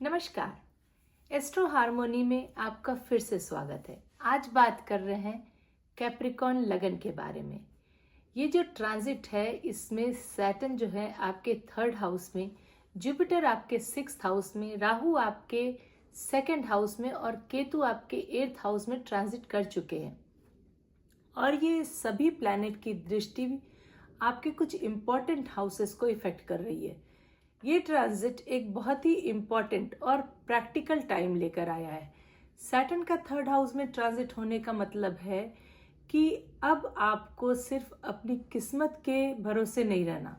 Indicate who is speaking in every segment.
Speaker 1: नमस्कार। Astro harmony में आपका फिर से स्वागत है। आज बात कर रहे हैं कैप्रिकॉर्न लगन के बारे में। ये जो ट्रांजिट है इसमें सैटर्न जो है आपके 3rd हाउस में, जुपिटर आपके 6th हाउस में, राहु आपके 2nd हाउस में और केतु आपके 8th हाउस में ट्रांजिट कर चुके हैं। और ये सभी प्लैनेट की दृष्टि आपके कुछ इम्पॉर्टेंट हाउसेस को इफेक्ट कर रही है। ये ट्रांजिट एक बहुत ही इम्पॉर्टेंट और प्रैक्टिकल टाइम लेकर आया है। सैटर्न का 3rd हाउस में ट्रांजिट होने का मतलब है कि अब आपको सिर्फ अपनी किस्मत के भरोसे नहीं रहना,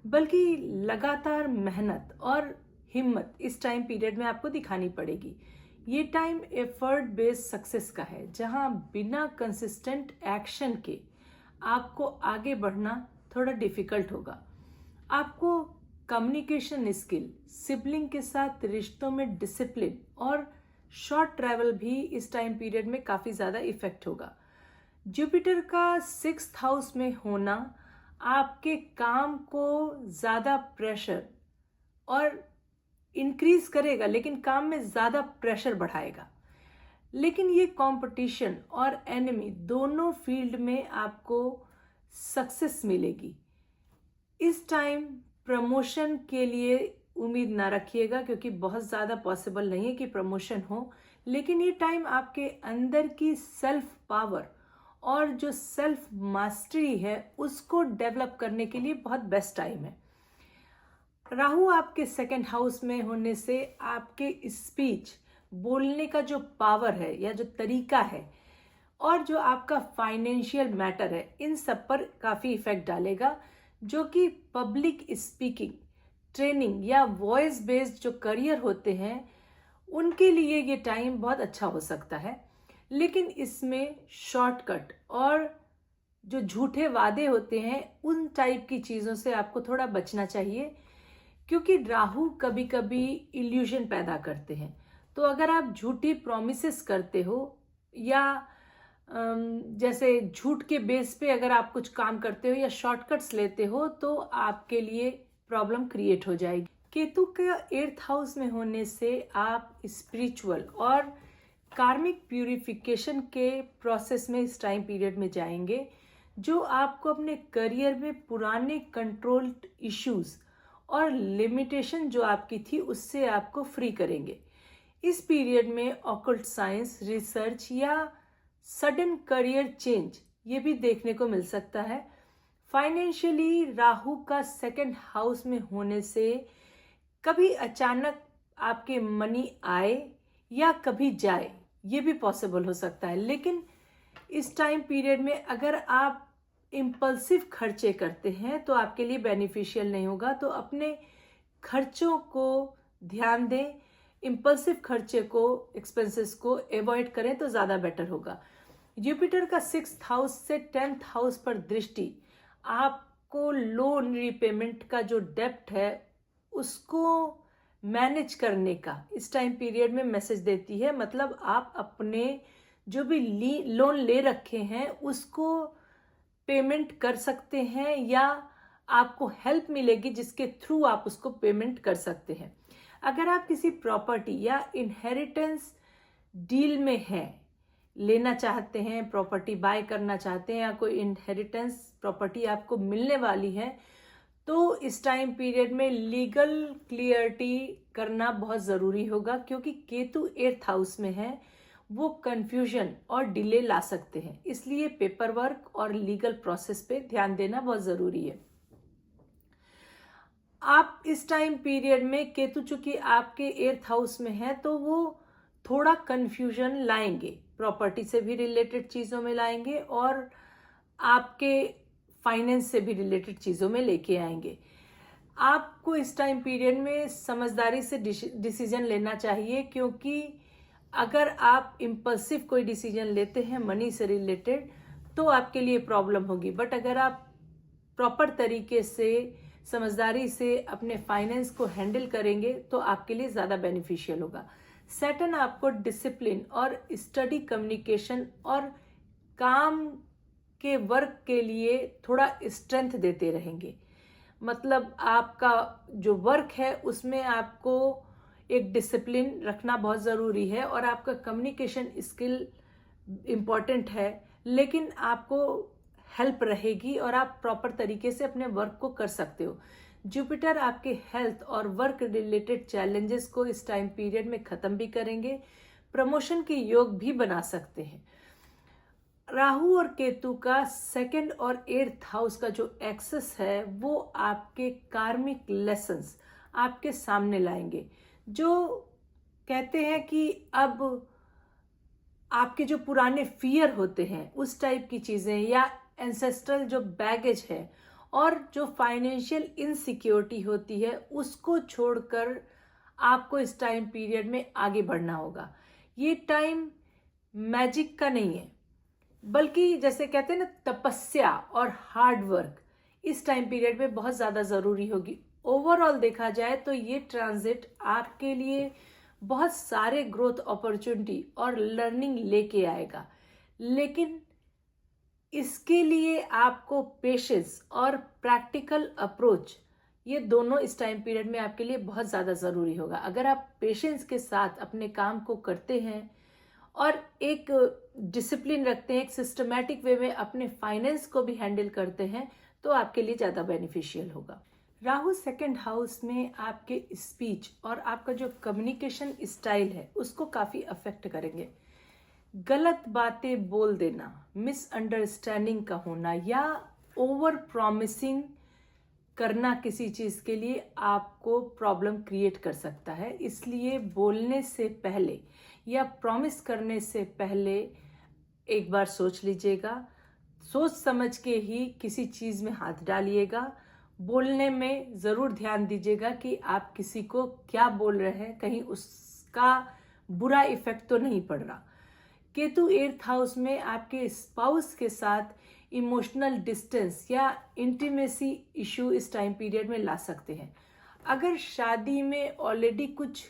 Speaker 1: बल्कि लगातार मेहनत और हिम्मत इस टाइम पीरियड में आपको दिखानी पड़ेगी। ये टाइम एफर्ट बेस्ड सक्सेस का है, जहां बिना कंसिस्टेंट एक्शन के आपको आगे बढ़ना थोड़ा डिफिकल्ट होगा। आपको कम्युनिकेशन स्किल, सिबलिंग के साथ रिश्तों में डिसिप्लिन और शॉर्ट ट्रैवल भी इस टाइम पीरियड में काफ़ी ज़्यादा इफेक्ट होगा। जुपिटर का 6th हाउस में होना आपके काम को ज़्यादा प्रेशर और इंक्रीज करेगा, लेकिन काम में ज़्यादा प्रेशर बढ़ाएगा। लेकिन ये कंपटीशन और एनिमी दोनों फील्ड में आपको सक्सेस मिलेगी। इस टाइम प्रमोशन के लिए उम्मीद ना रखिएगा, क्योंकि बहुत ज़्यादा पॉसिबल नहीं है कि प्रमोशन हो। लेकिन ये टाइम आपके अंदर की सेल्फ पावर और जो सेल्फ मास्टरी है उसको डेवलप करने के लिए बहुत बेस्ट टाइम है। राहु आपके 2nd हाउस में होने से आपके स्पीच, बोलने का जो पावर है या जो तरीका है और जो आपका फाइनेंशियल मैटर है, इन सब पर काफ़ी इफेक्ट डालेगा, जो कि पब्लिक स्पीकिंग ट्रेनिंग या वॉइस बेस्ड जो करियर होते हैं उनके लिए ये टाइम बहुत अच्छा हो सकता है। लेकिन इसमें शॉर्टकट और जो झूठे वादे होते हैं उन टाइप की चीज़ों से आपको थोड़ा बचना चाहिए, क्योंकि राहु कभी कभी इल्यूजन पैदा करते हैं। तो अगर आप झूठी प्रॉमिसेस करते हो या जैसे झूठ के बेस पे अगर आप कुछ काम करते हो या शॉर्टकट्स लेते हो तो आपके लिए प्रॉब्लम क्रिएट हो जाएगी। केतु का 8th हाउस में होने से आप स्पिरिचुअल और कार्मिक प्यूरिफिकेशन के प्रोसेस में इस टाइम पीरियड में जाएंगे, जो आपको अपने करियर में पुराने कंट्रोल्ड इश्यूज और लिमिटेशन जो आपकी थी उससे आपको फ्री करेंगे। इस पीरियड में ऑकल्ट साइंस, रिसर्च या सडन करियर चेंज ये भी देखने को मिल सकता है। फाइनेंशियली राहु का 2nd हाउस में होने से कभी अचानक आपके मनी आए या कभी जाए, ये भी पॉसिबल हो सकता है। लेकिन इस टाइम पीरियड में अगर आप इम्पल्सिव खर्चे करते हैं तो आपके लिए बेनिफिशियल नहीं होगा। तो अपने खर्चों को ध्यान दें, इम्पल्सिव खर्चे को, एक्सपेंसेस को अवॉइड करें तो ज़्यादा बेटर होगा। जुपिटर का 6th हाउस से 10th हाउस पर दृष्टि आपको लोन रीपेमेंट का जो डेप्ट है उसको मैनेज करने का इस टाइम पीरियड में मैसेज देती है। मतलब आप अपने जो भी लोन ले रखे हैं उसको पेमेंट कर सकते हैं या आपको हेल्प मिलेगी जिसके थ्रू आप उसको पेमेंट कर सकते हैं। अगर आप किसी प्रॉपर्टी या इनहेरिटेंस डील में हैं, लेना चाहते हैं, प्रॉपर्टी बाय करना चाहते हैं या कोई इनहेरिटेंस प्रॉपर्टी आपको मिलने वाली है, तो इस टाइम पीरियड में लीगल क्लियरिटी करना बहुत ज़रूरी होगा, क्योंकि केतु 8th हाउस में है, वो कंफ्यूजन और डिले ला सकते हैं। इसलिए पेपर वर्क और लीगल प्रोसेस पे ध्यान देना बहुत ज़रूरी है। आप इस टाइम पीरियड में केतु चूंकि आपके 8th हाउस में है तो वो थोड़ा कंफ्यूजन लाएंगे, प्रॉपर्टी से भी रिलेटेड चीज़ों में लाएंगे और आपके फाइनेंस से भी रिलेटेड चीज़ों में लेके आएंगे। आपको इस टाइम पीरियड में समझदारी से डिसीजन लेना चाहिए, क्योंकि अगर आप इम्पल्सिव कोई डिसीजन लेते हैं मनी से रिलेटेड तो आपके लिए प्रॉब्लम होगी। बट अगर आप प्रॉपर तरीके से समझदारी से अपने फाइनेंस को हैंडल करेंगे तो आपके लिए ज़्यादा बेनिफिशियल होगा। सैटर्न आपको डिसिप्लिन और स्टडी, कम्युनिकेशन और काम के वर्क के लिए थोड़ा स्ट्रेंथ देते रहेंगे। मतलब आपका जो वर्क है उसमें आपको एक डिसिप्लिन रखना बहुत ज़रूरी है और आपका कम्युनिकेशन स्किल इम्पॉर्टेंट है, लेकिन आपको हेल्प रहेगी और आप प्रॉपर तरीके से अपने वर्क को कर सकते हो। जुपिटर आपके हेल्थ और वर्क रिलेटेड चैलेंजेस को इस टाइम पीरियड में ख़त्म भी करेंगे, प्रमोशन के योग भी बना सकते हैं। राहु और केतु का 2nd और 8th हाउस का जो एक्सेस है वो आपके कार्मिक लेसन्स आपके सामने लाएंगे, जो कहते हैं कि अब आपके जो पुराने फियर होते हैं उस टाइप की चीज़ें या एंसेस्ट्रल जो बैगेज है और जो फाइनेंशियल इनसिक्योरिटी होती है उसको छोड़कर आपको इस टाइम पीरियड में आगे बढ़ना होगा। ये टाइम मैजिक का नहीं है, बल्कि जैसे कहते हैं ना, तपस्या और हार्ड वर्क इस टाइम पीरियड में बहुत ज़्यादा ज़रूरी होगी। ओवरऑल देखा जाए तो ये ट्रांजिट आपके लिए बहुत सारे ग्रोथ अपॉर्चुनिटी और लर्निंग लेके आएगा, लेकिन इसके लिए आपको पेशेंस और प्रैक्टिकल अप्रोच, ये दोनों इस टाइम पीरियड में आपके लिए बहुत ज़्यादा ज़रूरी होगा। अगर आप पेशेंस के साथ अपने काम को करते हैं और एक डिसिप्लिन रखते हैं, एक सिस्टमैटिक वे में अपने फाइनेंस को भी हैंडल करते हैं, तो आपके लिए ज़्यादा बेनिफिशियल होगा। राहु 2nd हाउस में आपके स्पीच और आपका जो कम्युनिकेशन स्टाइल है उसको काफ़ी अफेक्ट करेंगे। गलत बातें बोल देना, मिसअंडरस्टैंडिंग का होना या ओवर प्रॉमिसिंग करना किसी चीज़ के लिए आपको प्रॉब्लम क्रिएट कर सकता है। इसलिए बोलने से पहले या प्रॉमिस करने से पहले एक बार सोच लीजिएगा, सोच समझ के ही किसी चीज़ में हाथ डालिएगा। बोलने में ज़रूर ध्यान दीजिएगा कि आप किसी को क्या बोल रहे हैं, कहीं उसका बुरा इफेक्ट तो नहीं पड़ रहा। केतु 8th हाउस में आपके स्पाउस के साथ इमोशनल डिस्टेंस या इंटीमेसी इशू इस टाइम पीरियड में ला सकते हैं। अगर शादी में ऑलरेडी कुछ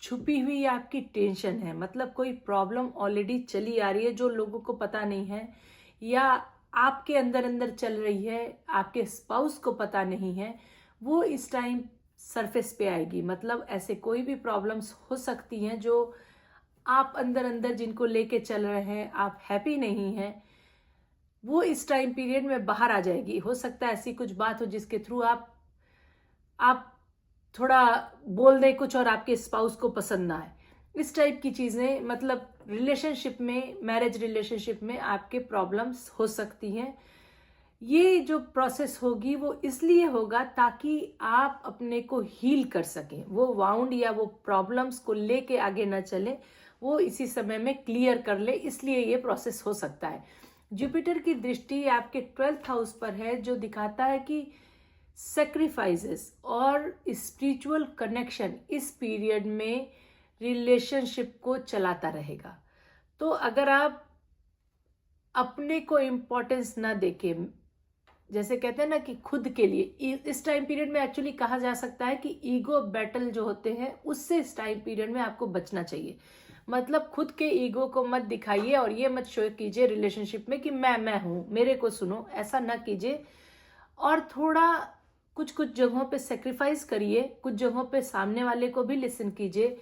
Speaker 1: छुपी हुई आपकी टेंशन है, मतलब कोई प्रॉब्लम ऑलरेडी चली आ रही है जो लोगों को पता नहीं है या आपके अंदर अंदर चल रही है, आपके स्पाउस को पता नहीं है, वो इस टाइम सरफेस पे आएगी। मतलब ऐसे कोई भी प्रॉब्लम्स हो सकती हैं जो आप अंदर अंदर जिनको लेके चल रहे हैं, आप हैप्पी नहीं हैं, वो इस टाइम पीरियड में बाहर आ जाएगी। हो सकता है ऐसी कुछ बात हो जिसके थ्रू आप थोड़ा बोल दें कुछ और आपके स्पाउस को पसंद ना आए। इस टाइप की चीज़ें, मतलब रिलेशनशिप में, मैरिज रिलेशनशिप में आपके प्रॉब्लम्स हो सकती हैं। ये जो प्रोसेस होगी वो इसलिए होगा ताकि आप अपने को हील कर सकें, वो वाउंड या वो प्रॉब्लम्स को लेके आगे ना चले, वो इसी समय में क्लियर कर ले, इसलिए ये प्रोसेस हो सकता है। जुपिटर की दृष्टि आपके 12th हाउस पर है, जो दिखाता है कि सेक्रीफाइसेस और स्पिरिचुअल कनेक्शन इस पीरियड में रिलेशनशिप को चलाता रहेगा। तो अगर आप अपने को इम्पोर्टेंस ना देके, जैसे कहते हैं ना कि खुद के लिए, इस टाइम पीरियड में एक्चुअली कहा जा सकता है कि ईगो बैटल जो होते हैं उससे इस टाइम पीरियड में आपको बचना चाहिए। मतलब खुद के ईगो को मत दिखाइए और ये मत शो कीजिए रिलेशनशिप में कि मैं हूं, मेरे को सुनो, ऐसा ना कीजिए। और थोड़ा कुछ जगहों पे सेक्रीफाइस करिए, कुछ जगहों पे सामने वाले को भी लिसन कीजिए,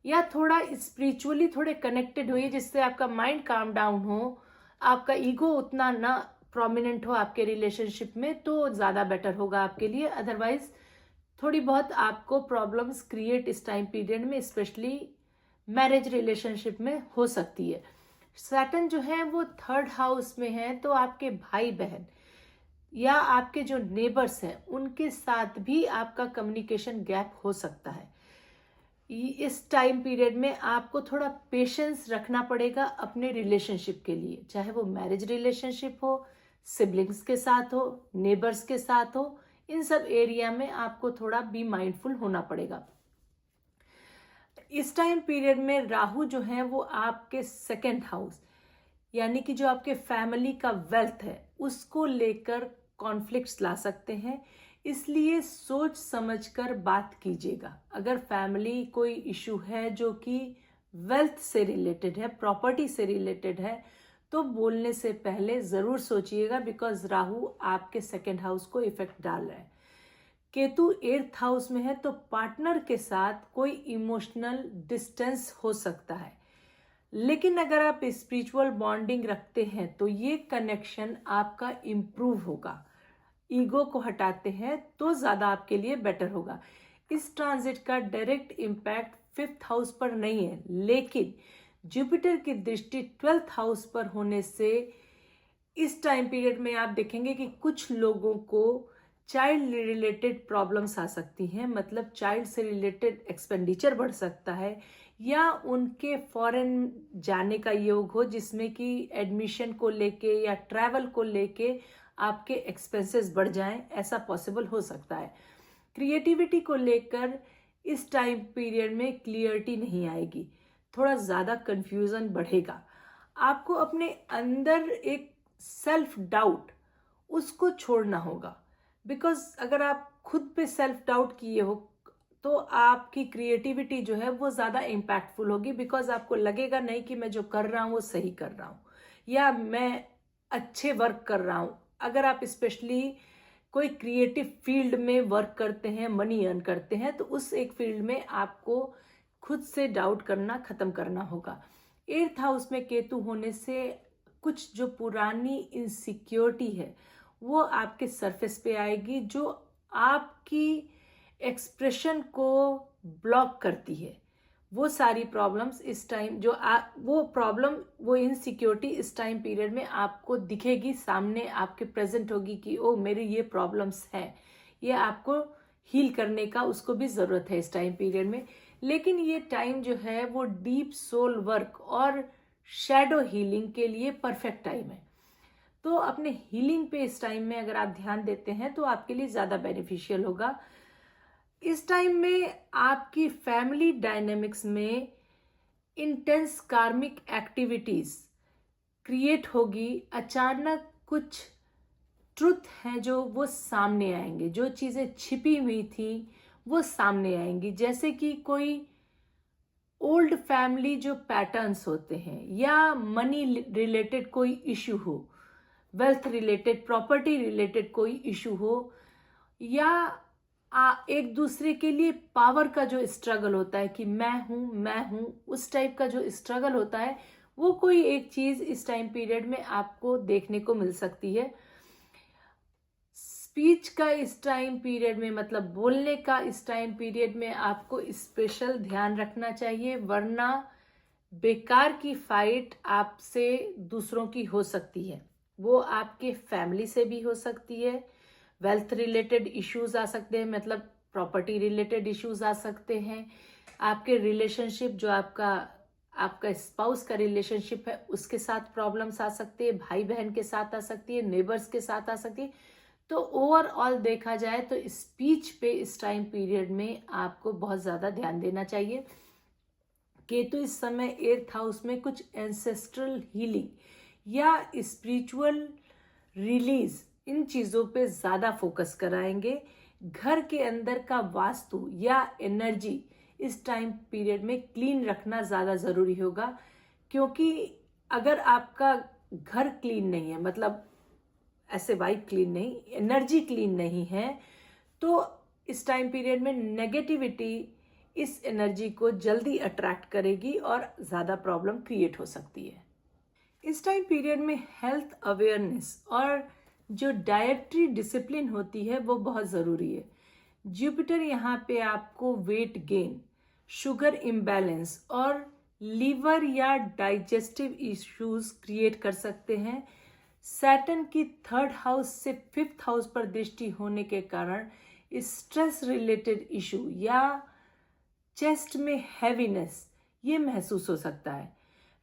Speaker 1: या थोड़ा स्पिरिचुअली थोड़े कनेक्टेड होइए जिससे आपका माइंड काम डाउन हो, आपका ईगो उतना ना प्रोमिनेंट हो आपके रिलेशनशिप में, तो ज़्यादा बेटर होगा आपके लिए। अदरवाइज थोड़ी बहुत आपको प्रॉब्लम्स क्रिएट इस टाइम पीरियड में, स्पेशली मैरिज रिलेशनशिप में हो सकती है। सैटर्न जो है वो 3rd हाउस में है, तो आपके भाई बहन या आपके जो नेबर्स हैं उनके साथ भी आपका कम्युनिकेशन गैप हो सकता है। इस टाइम पीरियड में आपको थोड़ा पेशेंस रखना पड़ेगा अपने रिलेशनशिप के लिए, चाहे वो मैरिज रिलेशनशिप हो, सिबलिंग्स के साथ हो, नेबर्स के साथ हो, इन सब एरिया में आपको थोड़ा बी माइंडफुल होना पड़ेगा। इस टाइम पीरियड में राहु जो है वो आपके 2nd हाउस, यानी कि जो आपके फैमिली का वेल्थ है, उसको लेकर कॉन्फ्लिक्ट्स ला सकते हैं। इसलिए सोच समझकर बात कीजिएगा। अगर फैमिली कोई इशू है जो कि वेल्थ से रिलेटेड है, प्रॉपर्टी से रिलेटेड है, तो बोलने से पहले ज़रूर सोचिएगा, बिकॉज राहु आपके 2nd हाउस को इफेक्ट डाल रहा है। केतु 8th हाउस में है तो पार्टनर के साथ कोई इमोशनल डिस्टेंस हो सकता है, लेकिन अगर आप स्पिरिचुअल बॉन्डिंग रखते हैं तो ये कनेक्शन आपका इम्प्रूव होगा। ईगो को हटाते हैं तो ज़्यादा आपके लिए बेटर होगा। इस ट्रांजिट का डायरेक्ट इम्पैक्ट 5th हाउस पर नहीं है, लेकिन जुपिटर की दृष्टि 12th हाउस पर होने से इस टाइम पीरियड में आप देखेंगे कि कुछ लोगों को चाइल्ड रिलेटेड प्रॉब्लम्स आ सकती हैं, मतलब चाइल्ड से रिलेटेड एक्सपेंडिचर बढ़ सकता है, या उनके फॉरेन जाने का योग हो जिसमें कि एडमिशन को लेके या ट्रैवल को लेके आपके एक्सपेंसेस बढ़ जाएं, ऐसा पॉसिबल हो सकता है। क्रिएटिविटी को लेकर इस टाइम पीरियड में क्लियरिटी नहीं आएगी, थोड़ा ज़्यादा कंफ्यूजन बढ़ेगा। आपको अपने अंदर एक सेल्फ डाउट उसको छोड़ना होगा, बिकॉज अगर आप खुद पे सेल्फ डाउट किए हो तो आपकी क्रिएटिविटी जो है वो ज़्यादा इम्पैक्टफुल होगी, बिकॉज आपको लगेगा नहीं कि मैं जो कर रहा हूँ वो सही कर रहा हूँ या मैं अच्छे वर्क कर रहा हूँ। अगर आप स्पेशली कोई क्रिएटिव फील्ड में वर्क करते हैं, मनी अर्न करते हैं, तो उस एक फील्ड में आपको खुद से डाउट करना खत्म करना होगा। 8th हाउस में केतु होने से कुछ जो पुरानी इनसिक्योरिटी है वो आपके सरफेस पे आएगी, जो आपकी एक्सप्रेशन को ब्लॉक करती है। वो सारी प्रॉब्लम्स इस टाइम वो इनसिक्योरिटी इस टाइम पीरियड में आपको दिखेगी, सामने आपके प्रेजेंट होगी कि ओ मेरी ये प्रॉब्लम्स हैं, ये आपको हील करने का उसको भी ज़रूरत है इस टाइम पीरियड में। लेकिन ये टाइम जो है वो डीप सोल वर्क और शैडो हीलिंग के लिए परफेक्ट टाइम है। तो अपने हीलिंग पे इस टाइम में अगर आप ध्यान देते हैं तो आपके लिए ज़्यादा बेनिफिशियल होगा। इस टाइम में आपकी फैमिली डायनेमिक्स में इंटेंस कार्मिक एक्टिविटीज क्रिएट होगी। अचानक कुछ ट्रुथ हैं जो वो सामने आएंगे, जो चीज़ें छिपी हुई थी वो सामने आएंगी, जैसे कि कोई ओल्ड फैमिली जो पैटर्न्स होते हैं, या मनी रिलेटेड कोई इशू हो, वेल्थ रिलेटेड, प्रॉपर्टी रिलेटेड कोई इशू हो, या एक दूसरे के लिए पावर का जो स्ट्रगल होता है कि मैं हूं, उस टाइप का जो स्ट्रगल होता है, वो कोई एक चीज इस टाइम पीरियड में आपको देखने को मिल सकती है। स्पीच का इस टाइम पीरियड में, मतलब बोलने का इस टाइम पीरियड में आपको स्पेशल ध्यान रखना चाहिए, वरना बेकार की फाइट आपसे दूसरों की हो सकती है। वो आपके फैमिली से भी हो सकती है, वेल्थ रिलेटेड इश्यूज आ सकते हैं, मतलब प्रॉपर्टी रिलेटेड इश्यूज आ सकते हैं, आपके रिलेशनशिप जो आपका स्पाउस का रिलेशनशिप है उसके साथ प्रॉब्लम्स आ सकती है, भाई बहन के साथ आ सकती है, नेबर्स के साथ आ सकती है। तो ओवरऑल देखा जाए तो स्पीच पे इस टाइम पीरियड में आपको बहुत ज़्यादा ध्यान देना चाहिए। केतु इस समय 8th हाउस में कुछ एंसेस्ट्रल हीलिंग या स्पिरिचुअल रिलीज, इन चीज़ों पे ज़्यादा फोकस कराएंगे। घर के अंदर का वास्तु या एनर्जी इस टाइम पीरियड में क्लीन रखना ज़्यादा ज़रूरी होगा, क्योंकि अगर आपका घर क्लीन नहीं है, मतलब ऐसे वाइब क्लीन नहीं, एनर्जी क्लीन नहीं है, तो इस टाइम पीरियड में नेगेटिविटी इस एनर्जी को जल्दी अट्रैक्ट करेगी और ज़्यादा प्रॉब्लम क्रिएट हो सकती है। इस टाइम पीरियड में हेल्थ अवेयरनेस और जो डाइटरी डिसिप्लिन होती है वो बहुत ज़रूरी है। जुपिटर यहाँ पे आपको वेट गेन, शुगर इम्बैलेंस और लीवर या डाइजेस्टिव इश्यूज क्रिएट कर सकते हैं। सैटर्न की 3rd हाउस से 5th हाउस पर दृष्टि होने के कारण स्ट्रेस रिलेटेड इशू या चेस्ट में हैवीनेस ये महसूस हो सकता है।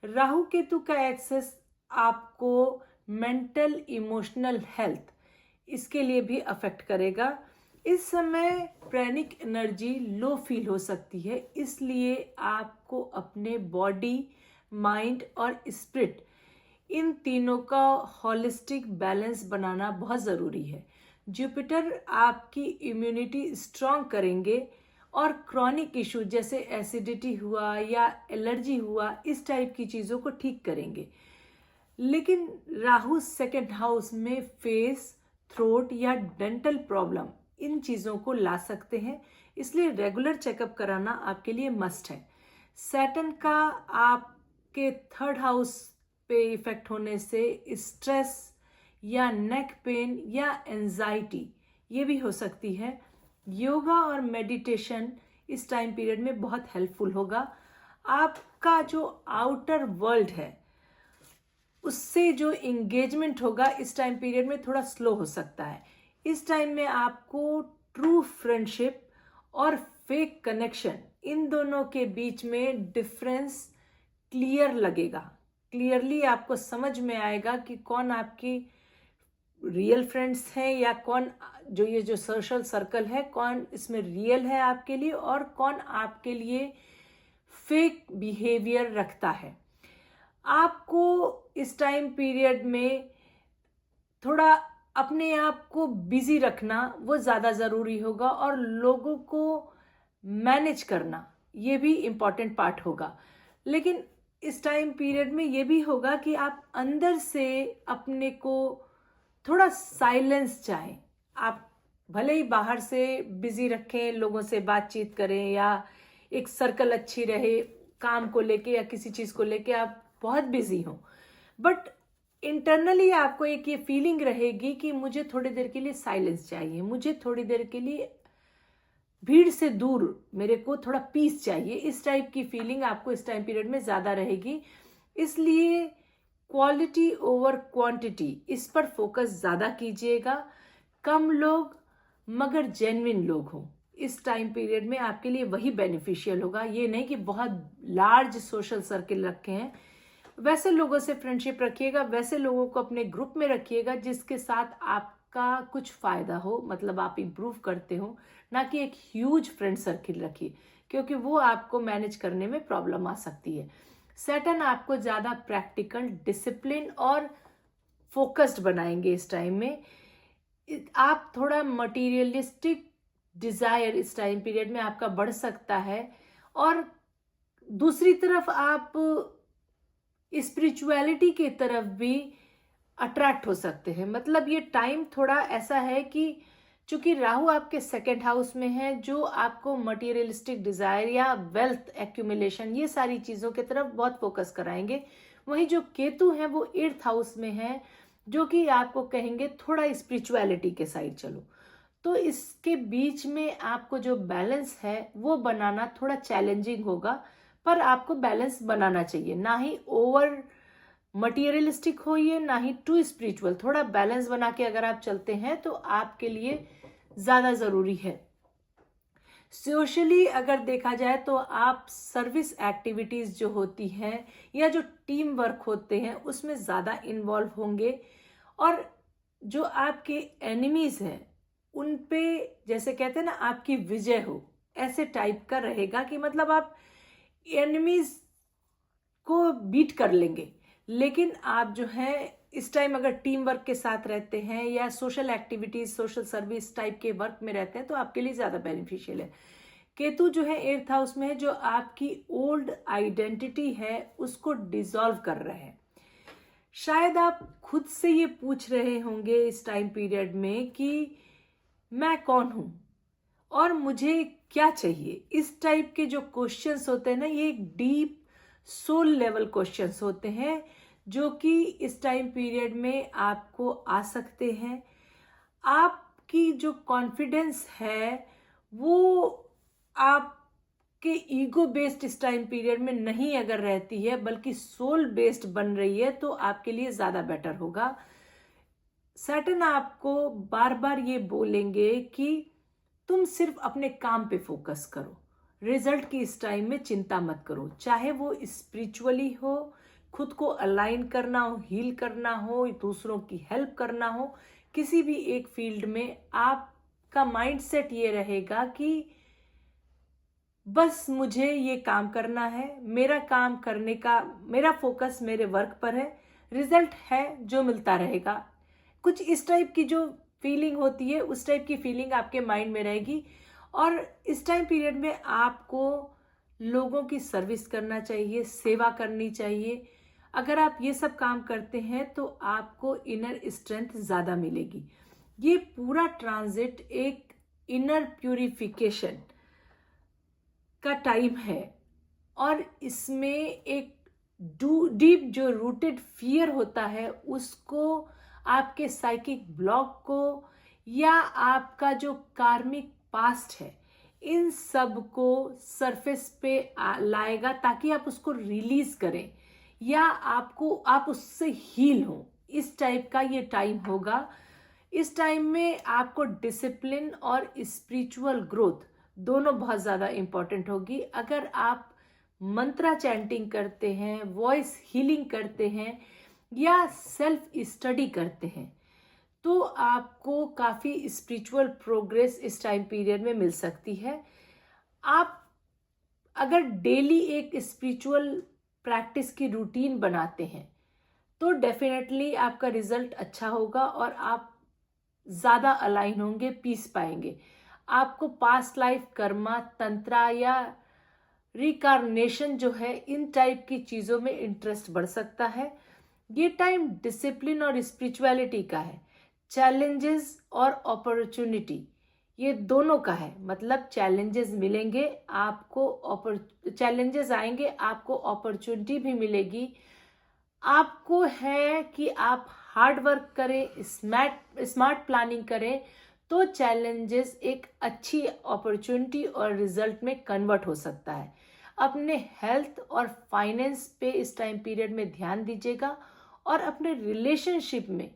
Speaker 1: राहु केतु का एक्सेस आपको मेंटल इमोशनल हेल्थ इसके लिए भी अफेक्ट करेगा। इस समय पैनिक एनर्जी लो फील हो सकती है, इसलिए आपको अपने बॉडी, माइंड और स्पिरिट, इन तीनों का हॉलिस्टिक बैलेंस बनाना बहुत ज़रूरी है। जुपिटर आपकी इम्यूनिटी स्ट्रॉन्ग करेंगे और क्रॉनिक इशू जैसे एसिडिटी हुआ या एलर्जी हुआ, इस टाइप की चीज़ों को ठीक करेंगे। लेकिन राहु 2nd हाउस में फेस, थ्रोट या डेंटल प्रॉब्लम, इन चीज़ों को ला सकते हैं, इसलिए रेगुलर चेकअप कराना आपके लिए मस्ट है। सैटर्न का आपके 3rd हाउस पे इफेक्ट होने से स्ट्रेस या नेक पेन या एंजाइटी ये भी हो सकती है। योगा और मेडिटेशन इस टाइम पीरियड में बहुत हेल्पफुल होगा। आपका जो आउटर वर्ल्ड है उससे जो इंगेजमेंट होगा इस टाइम पीरियड में थोड़ा स्लो हो सकता है। इस टाइम में आपको ट्रू फ्रेंडशिप और फेक कनेक्शन इन दोनों के बीच में डिफरेंस क्लियर लगेगा। क्लियरली आपको समझ में आएगा कि कौन आपकी रियल फ्रेंड्स हैं या कौन जो ये जो सोशल सर्कल है कौन इसमें रियल है आपके लिए और कौन आपके लिए फेक बिहेवियर रखता है। आपको इस टाइम पीरियड में थोड़ा अपने आप को बिजी रखना वो ज़्यादा ज़रूरी होगा और लोगों को मैनेज करना ये भी इम्पॉर्टेंट पार्ट होगा। लेकिन इस टाइम पीरियड में ये भी होगा कि आप अंदर से अपने को थोड़ा साइलेंस चाहें। आप भले ही बाहर से बिजी रखें, लोगों से बातचीत करें या एक सर्कल अच्छी रहे, काम को लेके या किसी चीज़ को लेके आप बहुत बिजी हो, बट इंटरनली आपको एक ये फीलिंग रहेगी कि मुझे थोड़ी देर के लिए साइलेंस चाहिए, मुझे थोड़ी देर के लिए भीड़ से दूर, मेरे को थोड़ा पीस चाहिए। इस टाइप की फीलिंग आपको इस टाइम पीरियड में ज़्यादा रहेगी। इसलिए क्वालिटी ओवर क्वांटिटी इस पर फोकस ज़्यादा कीजिएगा। कम लोग मगर जेन्युइन लोग हों इस टाइम पीरियड में आपके लिए वही बेनिफिशियल होगा। ये नहीं कि बहुत लार्ज सोशल सर्किल रखे हैं, वैसे लोगों से फ्रेंडशिप रखिएगा, वैसे लोगों को अपने ग्रुप में रखिएगा जिसके साथ आपका कुछ फ़ायदा हो, मतलब आप इम्प्रूव करते हो, ना कि एक ह्यूज फ्रेंड सर्किल रखिए क्योंकि वो आपको मैनेज करने में प्रॉब्लम आ सकती है। सैटर्न आपको ज़्यादा प्रैक्टिकल, डिसिप्लिन और फोकस्ड बनाएंगे इस टाइम में। आप थोड़ा मटीरियलिस्टिक डिज़ायर इस टाइम पीरियड में आपका बढ़ सकता है और दूसरी तरफ आप स्पिरिचुअलिटी की तरफ भी अट्रैक्ट हो सकते हैं। मतलब ये टाइम थोड़ा ऐसा है कि चूंकि राहु आपके 2nd हाउस में है जो आपको मटेरियलिस्टिक डिजायर या वेल्थ एक्यूमुलेशन ये सारी चीज़ों की तरफ बहुत फोकस कराएंगे। वहीं जो केतु है वो 8th हाउस में है जो कि आपको कहेंगे थोड़ा स्पिरिचुअलिटी के साइड चलो। तो इसके बीच में आपको जो बैलेंस है वो बनाना थोड़ा चैलेंजिंग होगा, पर आपको बैलेंस बनाना चाहिए। ना ही ओवर मटीरियलिस्टिक होइए ना ही टू स्पिरिचुअल, थोड़ा बैलेंस बना के अगर आप चलते हैं तो आपके लिए ज़्यादा ज़रूरी है। सोशली अगर देखा जाए तो आप सर्विस एक्टिविटीज़ जो होती हैं या जो टीम वर्क होते हैं उसमें ज़्यादा इन्वॉल्व होंगे और जो आपके एनिमीज़ हैं उन पे जैसे कहते हैं ना आपकी विजय हो, ऐसे टाइप का रहेगा कि मतलब आप एनिमीज़ को बीट कर लेंगे। लेकिन आप जो है इस टाइम अगर टीम वर्क के साथ रहते हैं या social activities, social service type के वर्क में रहते हैं तो आपके लिए ज़्यादा बेनिफिशियल है। केतु जो है 8th हाउस में है जो आपकी ओल्ड आइडेंटिटी है उसको डिसॉल्व कर रहे हैं। शायद आप खुद से ये पूछ रहे होंगे इस टाइम पीरियड में कि मैं कौन हूँ और मुझे क्या चाहिए। इस टाइप के जो क्वेश्चंस होते हैं ना ये एक डीप सोल लेवल क्वेश्चंस होते हैं जो कि इस टाइम पीरियड में आपको आ सकते हैं। आपकी जो कॉन्फिडेंस है वो आपके ईगो बेस्ड इस टाइम पीरियड में नहीं अगर रहती है बल्कि सोल बेस्ड बन रही है तो आपके लिए ज़्यादा बेटर होगा। सैटर्न आपको बार बार ये बोलेंगे कि तुम सिर्फ अपने काम पे फोकस करो, रिजल्ट की इस टाइम में चिंता मत करो, चाहे वो स्पिरिचुअली हो, खुद को अलाइन करना हो, हील करना हो, दूसरों की हेल्प करना हो, किसी भी एक फील्ड में आपका माइंडसेट ये रहेगा कि बस मुझे ये काम करना है, मेरा काम करने का मेरा फोकस मेरे वर्क पर है, रिजल्ट है जो मिलता रहेगा। कुछ इस टाइप की जो फीलिंग होती है उस टाइप की फीलिंग आपके माइंड में रहेगी। और इस टाइम पीरियड में आपको लोगों की सर्विस करना चाहिए, सेवा करनी चाहिए। अगर आप ये सब काम करते हैं तो आपको इनर स्ट्रेंथ ज़्यादा मिलेगी। ये पूरा ट्रांजिट एक इनर प्यूरिफिकेशन का टाइम है और इसमें एक डीप जो रूटेड फियर होता है उसको, आपके साइकिक ब्लॉक को या आपका जो कार्मिक पास्ट है, इन सब को सरफेस पे लाएगा ताकि आप उसको रिलीज करें या आप उससे हील हो। इस टाइप का ये टाइम होगा। इस टाइम में आपको डिसिप्लिन और स्पिरिचुअल ग्रोथ दोनों बहुत ज़्यादा इम्पॉर्टेंट होगी। अगर आप मंत्रा चैंटिंग करते हैं, वॉइस हीलिंग करते हैं या सेल्फ स्टडी करते हैं तो आपको काफ़ी स्पिरिचुअल प्रोग्रेस इस टाइम पीरियड में मिल सकती है। आप अगर डेली एक स्पिरिचुअल प्रैक्टिस की रूटीन बनाते हैं तो डेफिनेटली आपका रिजल्ट अच्छा होगा और आप ज़्यादा अलाइन होंगे, पीस पाएंगे। आपको पास्ट लाइफ कर्मा, तंत्रा या रिकार्नेशन जो है, इन टाइप की चीज़ों में इंटरेस्ट बढ़ सकता है। ये टाइम डिसिप्लिन और स्पिरिचुअलिटी का है, चैलेंजेस और अपॉर्चुनिटी ये दोनों का है। मतलब चैलेंजेस मिलेंगे आपको, चैलेंजेस आएंगे, आपको अपॉर्चुनिटी भी मिलेगी। आपको है कि आप हार्ड वर्क करें, स्मार्ट प्लानिंग करें तो चैलेंजेस एक अच्छी अपॉर्चुनिटी और रिजल्ट में कन्वर्ट हो सकता है। अपने हेल्थ और फाइनेंस पे इस टाइम पीरियड में ध्यान दीजिएगा और अपने रिलेशनशिप में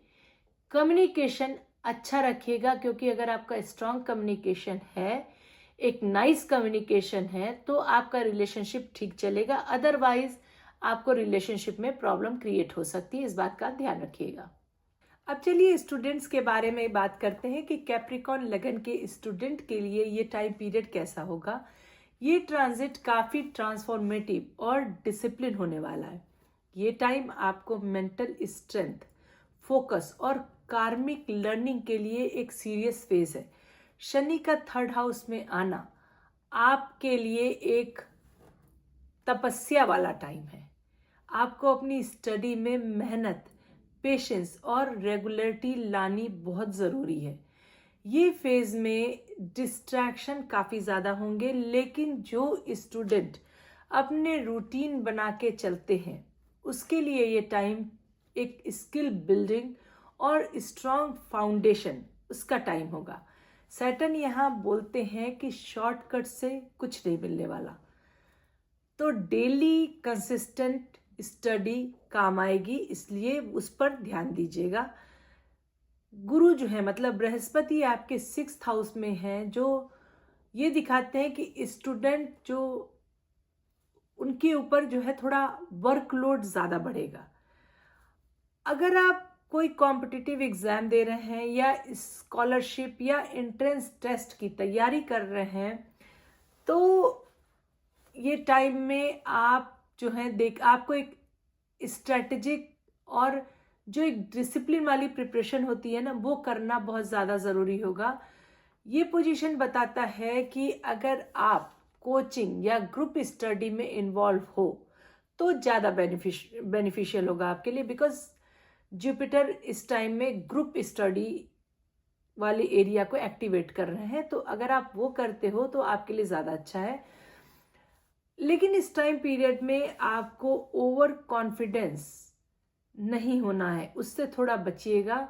Speaker 1: कम्युनिकेशन अच्छा रखिएगा, क्योंकि अगर आपका स्ट्रांग कम्युनिकेशन है, एक नाइस कम्युनिकेशन है तो आपका रिलेशनशिप ठीक चलेगा। अदरवाइज आपको रिलेशनशिप में प्रॉब्लम क्रिएट हो सकती है, इस बात का ध्यान रखिएगा। अब चलिए स्टूडेंट्स के बारे में बात करते हैं कि कैप्रिकॉर्न लगन के स्टूडेंट के लिए ये टाइम पीरियड कैसा होगा। ये ट्रांजिट काफ़ी ट्रांसफॉर्मेटिव और डिसिप्लिन होने वाला है। ये टाइम आपको मेंटल स्ट्रेंथ, फोकस और कार्मिक लर्निंग के लिए एक सीरियस फेज है। शनि का 3rd हाउस में आना आपके लिए एक तपस्या वाला टाइम है। आपको अपनी स्टडी में मेहनत, पेशेंस और रेगुलरिटी लानी बहुत ज़रूरी है। ये फेज में डिस्ट्रैक्शन काफ़ी ज़्यादा होंगे, लेकिन जो स्टूडेंट अपने रूटीन बना के चलते हैं उसके लिए ये टाइम एक स्किल बिल्डिंग और स्ट्रॉन्ग फाउंडेशन उसका टाइम होगा। सैटर्न यहाँ बोलते हैं कि शॉर्टकट से कुछ नहीं मिलने वाला, तो डेली कंसिस्टेंट स्टडी काम आएगी, इसलिए उस पर ध्यान दीजिएगा। गुरु जो है, मतलब बृहस्पति आपके 6th हाउस में है, जो ये दिखाते हैं कि स्टूडेंट जो उनके ऊपर जो है थोड़ा वर्कलोड ज़्यादा बढ़ेगा। अगर आप कोई कॉम्पिटिटिव एग्ज़ाम दे रहे हैं या स्कॉलरशिप या एंट्रेंस टेस्ट की तैयारी कर रहे हैं तो ये टाइम में आप जो है आपको एक स्ट्रेटेजिक और जो एक डिसिप्लिन वाली प्रिपरेशन होती है ना, वो करना बहुत ज़्यादा ज़रूरी होगा। ये पोजीशन बताता है कि अगर आप कोचिंग या ग्रुप स्टडी में इन्वॉल्व हो तो ज़्यादा बेनिफिशियल होगा आपके लिए, बिकॉज जुपिटर इस टाइम में ग्रुप स्टडी वाले एरिया को एक्टिवेट कर रहे हैं, तो अगर आप वो करते हो तो आपके लिए ज़्यादा अच्छा है। लेकिन इस टाइम पीरियड में आपको ओवर कॉन्फिडेंस नहीं होना है, उससे थोड़ा बचिएगा।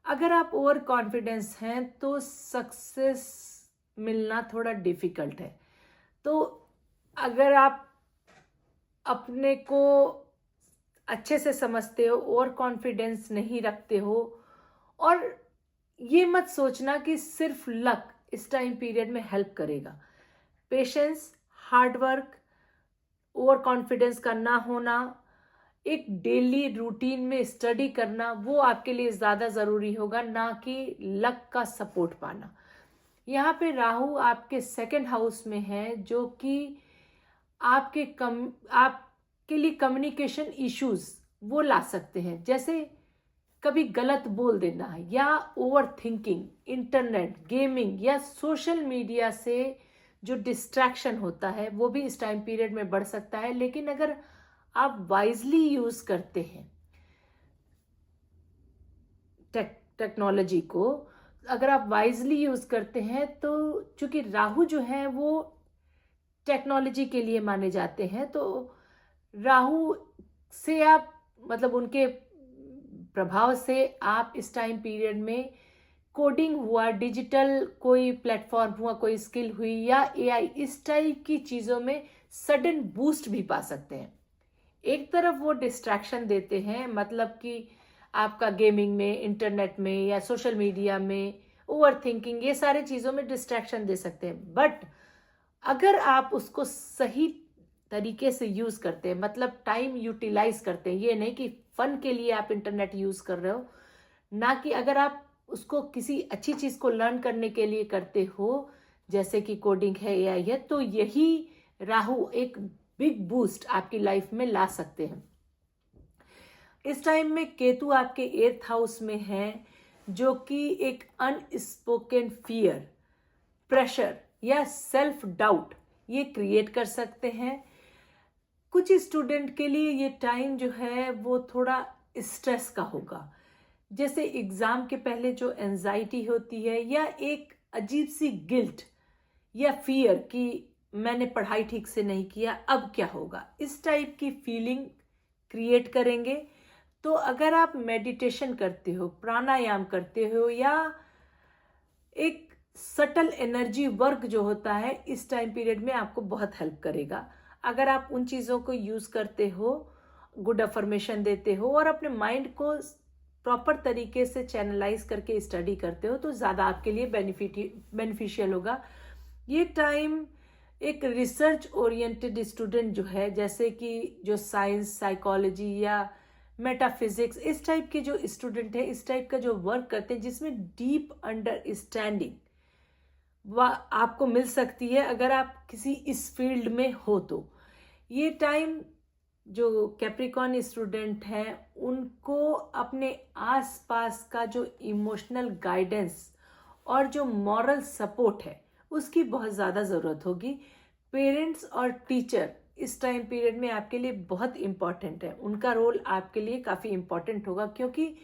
Speaker 1: अगर आप ओवर कॉन्फिडेंस हैं तो सक्सेस मिलना थोड़ा डिफिकल्ट है। तो अगर आप अपने को अच्छे से समझते हो, ओवर कॉन्फिडेंस नहीं रखते हो, और ये मत सोचना कि सिर्फ लक इस टाइम पीरियड में हेल्प करेगा। Patience, hard work, over confidence का ना होना, एक डेली रूटीन में स्टडी करना, वो आपके लिए ज़्यादा ज़रूरी होगा, ना कि लक का सपोर्ट पाना। यहाँ पे राहु आपके 2nd हाउस में है, जो कि आपके लिए कम्युनिकेशन इश्यूज वो ला सकते हैं, जैसे कभी गलत बोल देना या ओवर थिंकिंग, इंटरनेट, गेमिंग या सोशल मीडिया से जो डिस्ट्रैक्शन होता है वो भी इस टाइम पीरियड में बढ़ सकता है। लेकिन अगर आप वाइजली यूज करते हैं टेक्नोलॉजी को, अगर आप वाइजली यूज करते हैं तो चूंकि राहु जो है वो टेक्नोलॉजी के लिए माने जाते हैं, तो राहु से आप मतलब उनके प्रभाव से आप इस टाइम पीरियड में कोडिंग हुआ, डिजिटल कोई प्लेटफॉर्म हुआ, कोई स्किल हुई या एआई, इस टाइप की चीज़ों में सडन बूस्ट भी पा सकते हैं। एक तरफ वो डिस्ट्रैक्शन देते हैं, मतलब कि आपका गेमिंग में, इंटरनेट में या सोशल मीडिया में ओवर थिंकिंग, ये सारी चीज़ों में डिस्ट्रैक्शन दे सकते हैं। बट अगर आप उसको सही तरीके से यूज करते हैं, मतलब टाइम यूटिलाइज करते हैं, ये नहीं कि फन के लिए आप इंटरनेट यूज कर रहे हो, ना कि अगर आप उसको किसी अच्छी चीज को लर्न करने के लिए करते हो, जैसे कि कोडिंग है, एआई है, तो यही राहु एक बिग बूस्ट आपकी लाइफ में ला सकते हैं। इस टाइम में केतु आपके 8th हाउस में है, जो कि एक अनस्पोकन फियर, प्रेशर या सेल्फ डाउट ये क्रिएट कर सकते हैं। कुछ स्टूडेंट के लिए ये टाइम जो है वो थोड़ा स्ट्रेस का होगा, जैसे एग्जाम के पहले जो एंजाइटी होती है या एक अजीब सी गिल्ट या फियर कि मैंने पढ़ाई ठीक से नहीं किया, अब क्या होगा, इस टाइप की फीलिंग क्रिएट करेंगे। तो अगर आप मेडिटेशन करते हो, प्राणायाम करते हो या एक सटल एनर्जी वर्क जो होता है, इस टाइम पीरियड में आपको बहुत हेल्प करेगा। अगर आप उन चीज़ों को यूज़ करते हो, गुड अफर्मेशन देते हो और अपने माइंड को प्रॉपर तरीके से चैनलाइज करके स्टडी करते हो, तो ज़्यादा आपके लिए बेनिफिशियल होगा। ये टाइम एक रिसर्च ओरिएंटेड स्टूडेंट जो है, जैसे कि जो साइंस, साइकोलॉजी या मेटाफिजिक्स, इस टाइप के जो स्टूडेंट है, इस टाइप का जो वर्क करते हैं जिसमें डीप अंडरस्टैंडिंग वह आपको मिल सकती है अगर आप किसी इस फील्ड में हो। तो ये टाइम जो कैप्रिकॉर्न स्टूडेंट हैं उनको अपने आसपास का जो इमोशनल गाइडेंस और जो मॉरल सपोर्ट है उसकी बहुत ज़्यादा ज़रूरत होगी। पेरेंट्स और टीचर इस टाइम पीरियड में आपके लिए बहुत इम्पॉर्टेंट है, उनका रोल आपके लिए काफ़ी इम्पॉर्टेंट होगा, क्योंकि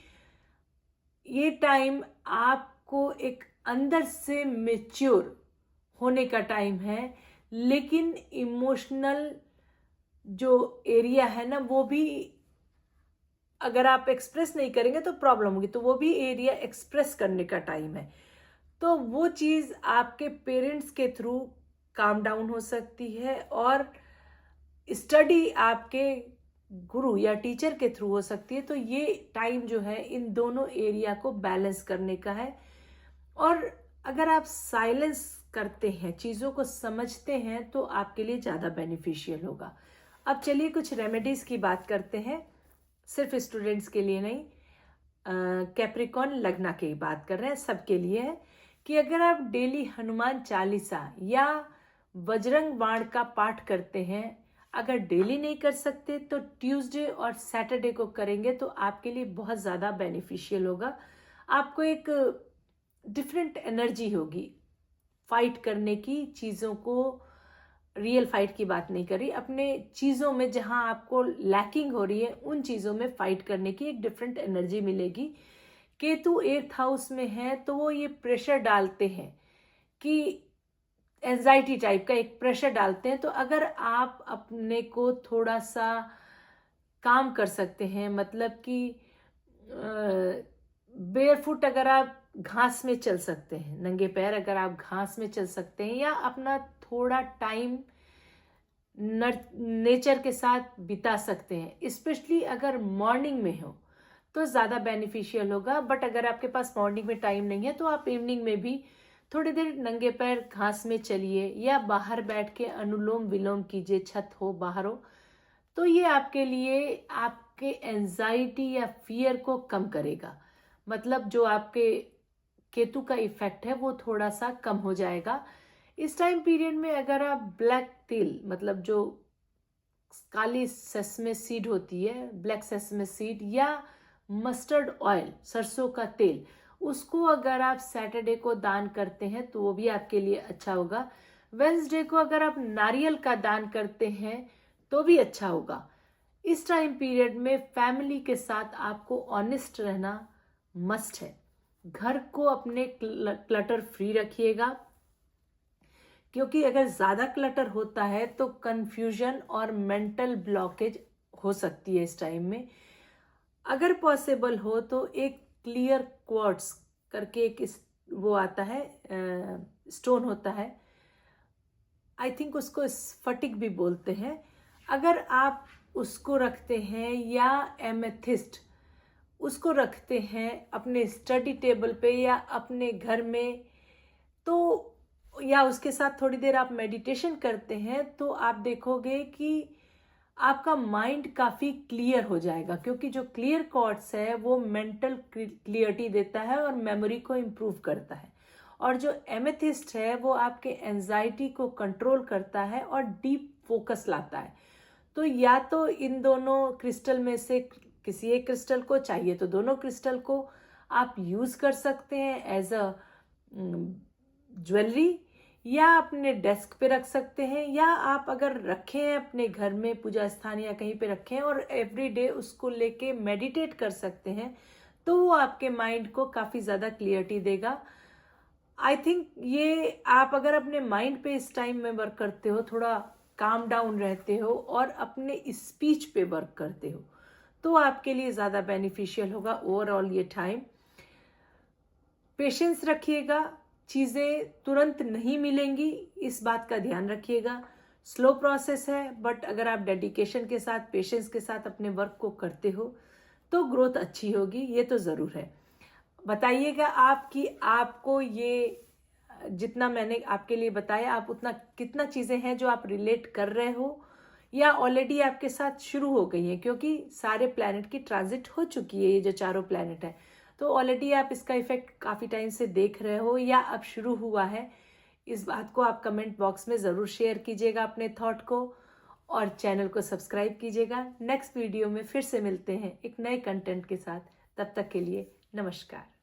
Speaker 1: ये टाइम आपको एक अंदर से मेच्योर होने का टाइम है, लेकिन इमोशनल जो एरिया है ना, वो भी अगर आप एक्सप्रेस नहीं करेंगे तो प्रॉब्लम होगी, तो वो भी एरिया एक्सप्रेस करने का टाइम है। तो वो चीज़ आपके पेरेंट्स के थ्रू काम डाउन हो सकती है और स्टडी आपके गुरु या टीचर के थ्रू हो सकती है। तो ये टाइम जो है इन दोनों एरिया को बैलेंस करने का है। और अगर आप साइलेंस करते हैं, चीज़ों को समझते हैं, तो आपके लिए ज़्यादा बेनिफिशियल होगा। अब चलिए कुछ रेमेडीज़ की बात करते हैं, सिर्फ स्टूडेंट्स के लिए नहीं, कैप्रिकॉर्न लग्न की बात कर रहे हैं, सबके लिए है कि अगर आप डेली हनुमान चालीसा या बजरंग बाण का पाठ करते हैं, अगर डेली नहीं कर सकते तो ट्यूसडे और सैटरडे को करेंगे, तो आपके लिए बहुत ज़्यादा बेनिफिशियल होगा। आपको एक डिफरेंट एनर्जी होगी फाइट करने की, चीज़ों को, रियल फाइट की बात नहीं करी, अपने चीज़ों में जहां आपको लैकिंग हो रही है उन चीज़ों में फाइट करने की एक डिफरेंट एनर्जी मिलेगी। केतु 8th हाउस में है, तो वो ये प्रेशर डालते हैं कि एंजाइटी टाइप का एक प्रेशर डालते हैं। तो अगर आप अपने को थोड़ा सा काम कर सकते हैं, मतलब कि बेयरफुट अगर आप घास में चल सकते हैं, नंगे पैर अगर आप घास में चल सकते हैं, या अपना थोड़ा टाइम नेचर के साथ बिता सकते हैं, स्पेशली अगर मॉर्निंग में हो तो ज़्यादा बेनिफिशियल होगा। बट अगर आपके पास मॉर्निंग में टाइम नहीं है तो आप इवनिंग में भी थोड़ी देर नंगे पैर घास में चलिए या बाहर बैठ के अनुलोम विलोम कीजिए, छत हो, बाहर हो, तो ये आपके लिए आपके एंजाइटी या फियर को कम करेगा। मतलब जो आपके केतु का इफेक्ट है वो थोड़ा सा कम हो जाएगा। इस टाइम पीरियड में अगर आप ब्लैक तिल, मतलब जो काली सेसमे सीड होती है, ब्लैक सेसमे सीड, या मस्टर्ड ऑयल, सरसों का तेल, उसको अगर आप सैटरडे को दान करते हैं तो वो भी आपके लिए अच्छा होगा। वेंसडे को अगर आप नारियल का दान करते हैं तो भी अच्छा होगा। इस टाइम पीरियड में फैमिली के साथ आपको ऑनेस्ट रहना मस्ट है। घर को अपने क्लटर फ्री रखिएगा, क्योंकि अगर ज़्यादा क्लटर होता है तो कंफ्यूजन और मेंटल ब्लॉकेज हो सकती है इस टाइम में। अगर पॉसिबल हो तो एक क्लियर क्वार्ट्स करके एक वो आता है, स्टोन होता है, आई थिंक उसको स्फटिक भी बोलते हैं। अगर आप उसको रखते हैं या एमेथिस्ट उसको रखते हैं अपने स्टडी टेबल पे या अपने घर में, तो या उसके साथ थोड़ी देर आप मेडिटेशन करते हैं, तो आप देखोगे कि आपका माइंड काफ़ी क्लियर हो जाएगा, क्योंकि जो क्लियर क्वार्ट्स है वो मेंटल क्लियरिटी देता है और मेमोरी को इम्प्रूव करता है, और जो एमेथिस्ट है वो आपके एंजाइटी को कंट्रोल करता है और डीप फोकस लाता है। तो या तो इन दोनों क्रिस्टल में से किसी एक क्रिस्टल को, चाहिए तो दोनों क्रिस्टल को आप यूज़ कर सकते हैं एज अ ज्वेलरी, या अपने डेस्क पे रख सकते हैं, या आप अगर रखें अपने घर में पूजा स्थान या कहीं पे रखें और एवरी डे उसको लेके मेडिटेट कर सकते हैं, तो वो आपके माइंड को काफ़ी ज़्यादा क्लियरिटी देगा। आई थिंक ये आप अगर अपने माइंड पे इस टाइम में वर्क करते हो, थोड़ा काम डाउन रहते हो और अपने स्पीच पे वर्क करते हो, तो आपके लिए ज़्यादा बेनिफिशियल होगा ओवरऑल ये टाइम। पेशेंस रखिएगा, चीज़ें तुरंत नहीं मिलेंगी, इस बात का ध्यान रखिएगा। स्लो प्रोसेस है, बट अगर आप डेडिकेशन के साथ, पेशेंस के साथ अपने वर्क को करते हो तो ग्रोथ अच्छी होगी, ये तो ज़रूर है। बताइएगा आप कि आपको ये जितना मैंने आपके लिए बताया, आप उतना कितना चीज़ें हैं जो आप रिलेट कर रहे हो या ऑलरेडी आपके साथ शुरू हो गई हैं, क्योंकि सारे प्लैनेट की ट्रांजिट हो चुकी है, ये जो चारों प्लैनेट है, तो ऑलरेडी आप इसका इफेक्ट काफ़ी टाइम से देख रहे हो या अब शुरू हुआ है। इस बात को आप कमेंट बॉक्स में ज़रूर शेयर कीजिएगा अपने थॉट को, और चैनल को सब्सक्राइब कीजिएगा। नेक्स्ट वीडियो में फिर से मिलते हैं एक नए कंटेंट के साथ। तब तक के लिए नमस्कार।